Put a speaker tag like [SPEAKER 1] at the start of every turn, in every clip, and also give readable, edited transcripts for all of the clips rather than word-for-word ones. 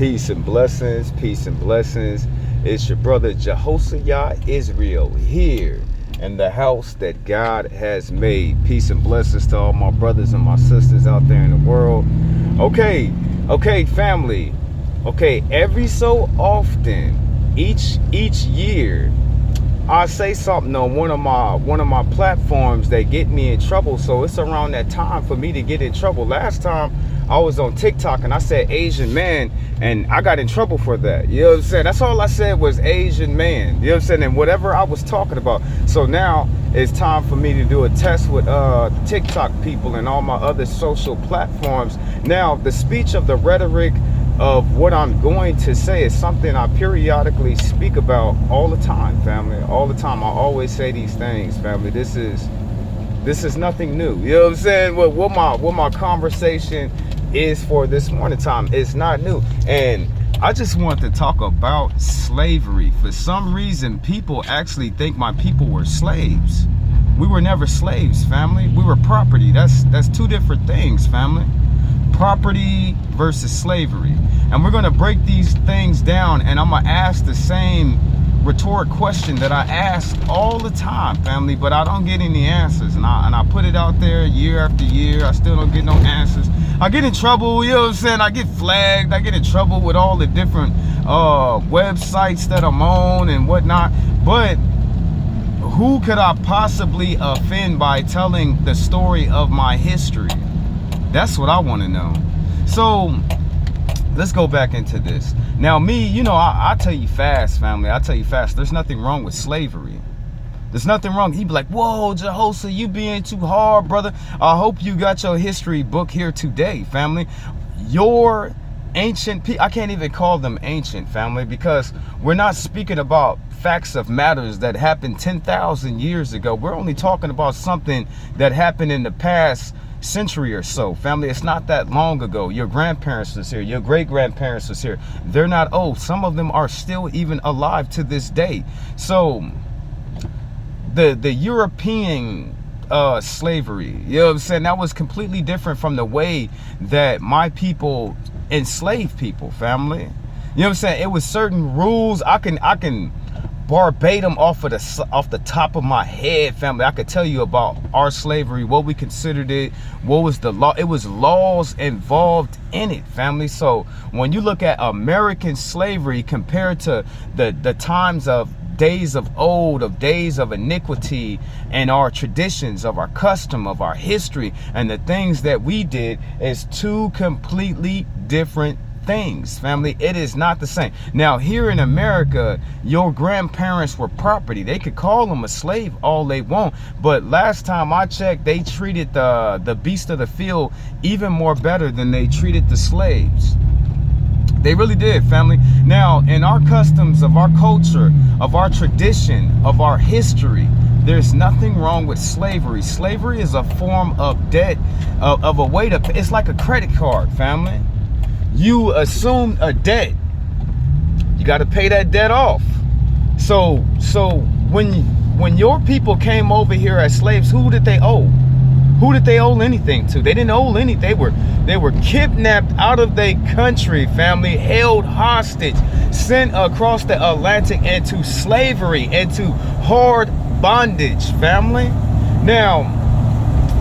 [SPEAKER 1] Peace and blessings, peace and blessings. It's your brother Jehoshaphat Israel here in the house that God has made. Peace and blessings to all my brothers and my sisters out there in the world. Okay, family. Okay, every so often, each year, I say something on one of my platforms that get me in trouble. So it's around that time for me to get in trouble. Last time I was on TikTok and I said Asian man, and I got in trouble for that. You know what I'm saying? That's all I said was Asian man. You know what I'm saying? And whatever I was talking about. So now it's time for me to do a test with TikTok people and all my other social platforms. Now the speech of the rhetoric of what I'm going to say is something I periodically speak about all the time, family. All the time. I always say these things, family. This is nothing new. You know what I'm saying? What my conversation is for this morning time is not new. And I just want to talk about slavery. For some reason, people actually think my people were slaves. We were never slaves, family. We were property. That's two different things, family. Property versus slavery. And we're going to break these things down, and I'm going to ask the same rhetoric question that I ask all the time, family, but I don't get any answers. And I put it out there year after year. I still don't get no answers. I get in trouble, you know what I'm saying? I get flagged. I get in trouble with all the different websites that I'm on and whatnot. But who could I possibly offend by telling the story of my history? That's what I want to know. So let's go back into this. Now me, you know, I tell you fast, family. I tell you fast. There's nothing wrong with slavery. There's nothing wrong. He'd be like, whoa, Jehoshaphat, you being too hard, brother. I hope you got your history book here today, family. Your ancient people, I can't even call them ancient, family, because we're not speaking about facts of matters that happened 10,000 years ago. We're only talking about something that happened in the past century or so, family. It's not that long ago. Your grandparents was here, your great-grandparents was here. They're not old. Some of them are still even alive to this day. So the European slavery, you know what I'm saying, that was completely different from the way that my people enslaved people, family. You know what I'm saying? It was certain rules. I can verbatim off the top of my head, family. I could tell you about our slavery, what we considered it, what was the law. It was laws involved in it, family. So when you look at American slavery compared to the times of days of old, of days of iniquity, and our traditions, of our custom, of our history, and the things that we did, is two completely different things, family. It is not the same. Now here in America, your grandparents were property. They could call them a slave all they want, but last time I checked, they treated the beast of the field even more better than they treated the slaves. They really did, family. Now, in our customs, of our culture, of our tradition, of our history, there's nothing wrong with slavery. Slavery is a form of debt, of a way to pay. It's like a credit card, family. You assume a debt. You got to pay that debt off. So when your people came over here as slaves, who did they owe? Who did they owe anything to? They didn't owe anything. They were kidnapped out of their country, family, held hostage, sent across the Atlantic into slavery, into hard bondage, family. Now,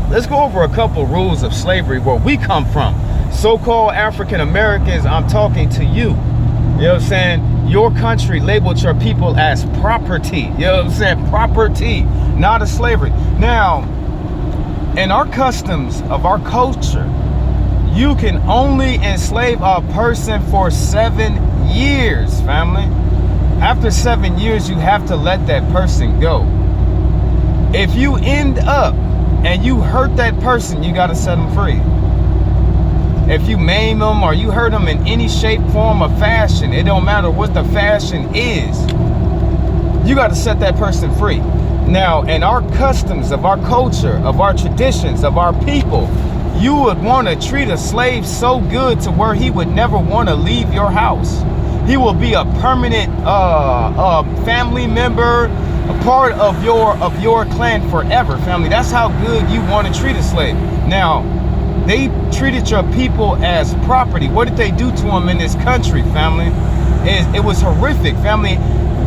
[SPEAKER 1] let's go over a couple rules of slavery where we come from. So-called African Americans, I'm talking to you. You know what I'm saying? Your country labeled your people as property. You know what I'm saying? Property, not a slavery. Now, in our customs of our culture, you can only enslave a person for 7 years, family. After 7 years, you have to let that person go. If you end up and you hurt that person, you got to set them free. If you maim them or you hurt them in any shape, form, or fashion, it don't matter what the fashion is, you got to set that person free. Now, in our customs of our culture, of our traditions, of our people, you would want to treat a slave so good to where he would never want to leave your house. He will be a permanent family member, a part of your clan forever, family. That's how good you want to treat a slave. Now, They treated your people as property. What did they do to them in this country, family? It was horrific, family.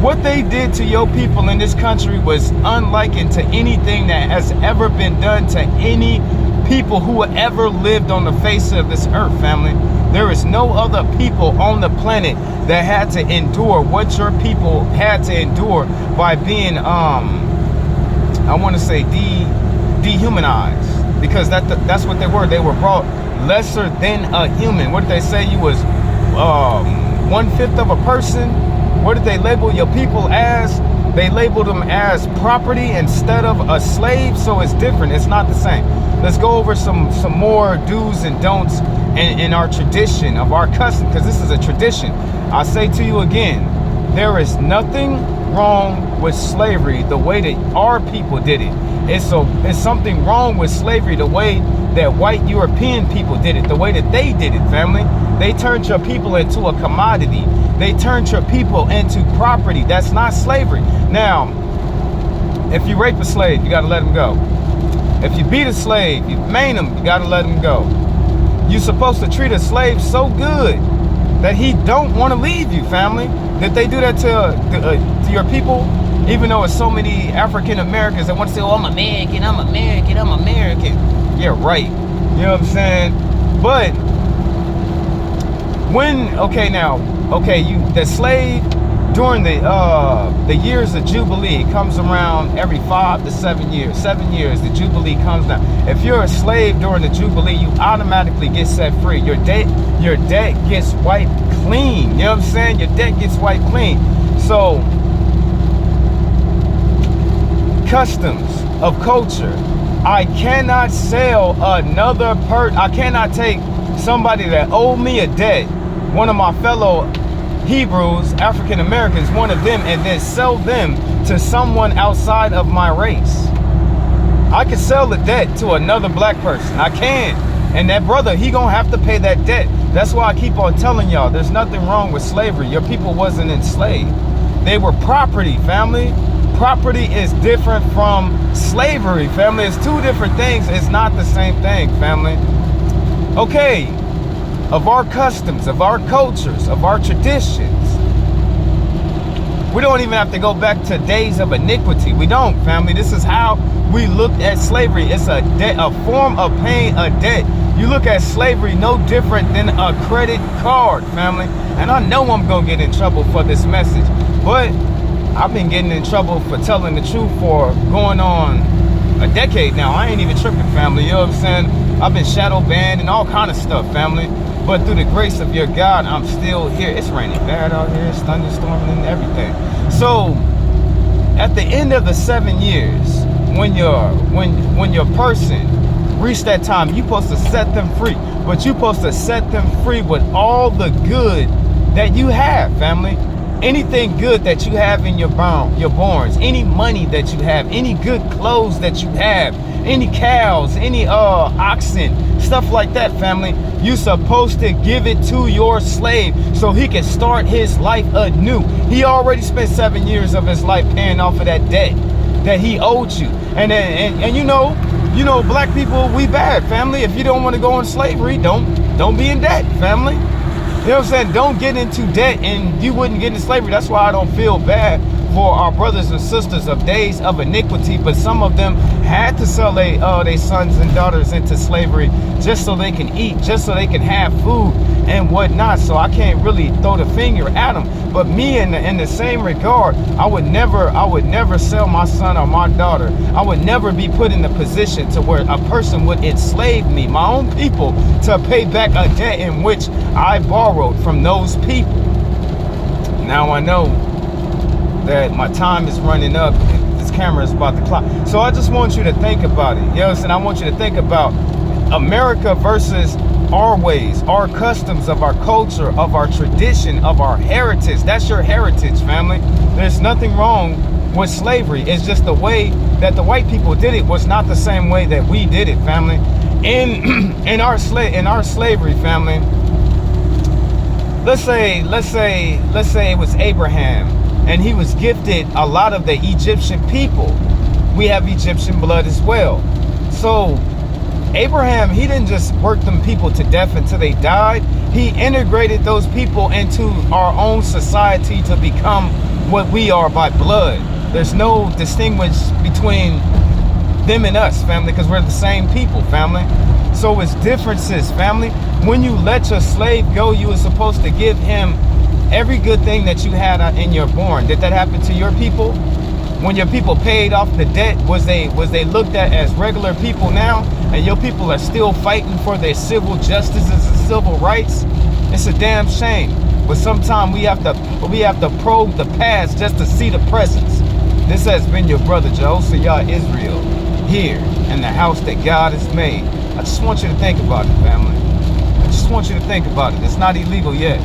[SPEAKER 1] What they did to your people in this country was unlike to anything that has ever been done to any people who ever lived on the face of this earth, family. There is no other people on the planet that had to endure what your people had to endure by being, I want to say dehumanized, because that's what they were. They were brought lesser than a human. What did they say? You was 1/5 of a person. What did they label your people as? They labeled them as property instead of a slave. So it's different. It's not the same. Let's go over some more do's and don'ts in our tradition of our custom, because this is a tradition. I say to you again, there is nothing wrong with slavery the way that our people did it. It's something wrong with slavery the way that white European people did it, the way that they did it, family. They turned your people into a commodity. They turned your people into property. That's not slavery. Now, if you rape a slave, you got to let him go. If you beat a slave, you maim him, you got to let him go. You're supposed to treat a slave so good that he don't want to leave you, family. Did they do that to your people? Even though it's so many African Americans that want to say, oh, I'm American, I'm American, I'm American. Yeah, right. You know what I'm saying? But when, the slave during the years of Jubilee comes around every 5 to 7 years. 7 years, the Jubilee comes down. If you're a slave during the Jubilee, you automatically get set free. Your debt gets wiped clean. You know what I'm saying? Your debt gets wiped clean. So, customs of culture. I cannot sell another I cannot take somebody that owed me a debt, one of my fellow Hebrews, African Americans, one of them, and then sell them to someone outside of my race. I can sell the debt to another black person. I can. And that brother, he gonna have to pay that debt. That's why I keep on telling y'all, there's nothing wrong with slavery. Your people wasn't enslaved. They were property, family. Property is different from slavery, family. It's two different things. It's not the same thing, family. Okay, of our customs, of our cultures, of our traditions, we don't even have to go back to days of iniquity. We don't, family. This is how we looked at slavery. It's a debt, a form of paying a debt. You look at slavery no different than a credit card, family. And I know I'm gonna get in trouble for this message, but I've been getting in trouble for telling the truth for going on a decade now. I ain't even tripping, family. You know what I'm saying? I've been shadow banned and all kind of stuff, family. But through the grace of your God, I'm still here. It's raining bad out here. It's thunderstorming and everything. So, at the end of the 7 years, when your person reached that time, you're supposed to set them free. But you're supposed to set them free with all the good that you have, family. Anything good that you have in your barns, any money that you have, any good clothes that you have, any cows, any oxen, stuff like that, family. You're supposed to give it to your slave so he can start his life anew. He already spent 7 years of his life paying off of that debt that he owed you. And you know, black people, we bad, family. If you don't want to go in slavery, don't be in debt, family. You know what I'm saying? Don't get into debt and you wouldn't get into slavery. That's why I don't feel bad for our brothers and sisters of days of iniquity. But some of them had to sell their sons and daughters into slavery just so they can eat, just so they can have food and whatnot. So I can't really throw the finger at them. But me, in the same regard, I would never sell my son or my daughter. I would never be put in the position to where a person would enslave me, my own people, to pay back a debt in which I borrowed from those people. Now I know that my time is running up. This camera is about to clock. So I just want you to think about it. You know what I'm saying? I want you to think about America versus our ways, our customs, of our culture, of our tradition, of our heritage. That's your heritage, family. There's nothing wrong with slavery. It's just the way that the white people did it was not the same way that we did it, family. In our slavery, family. Let's say it was Abraham, and he was gifted a lot of the Egyptian people. We have Egyptian blood as well. So Abraham, he didn't just work them people to death until they died. He integrated those people into our own society to become what we are by blood. There's no distinguish between them and us, family, because we're the same people, family. So it's differences, family. When you let your slave go, you were supposed to give him every good thing that you had in your born. Did that happen to your people? When your people paid off the debt, was they looked at as regular people now, and your people are still fighting for their civil justices and civil rights? It's a damn shame. But sometimes we have to probe the past just to see the presence. This has been your brother Jehoshaphat Israel, here in the house that God has made. I just want you to think about it, family. I just want you to think about it. It's not illegal yet.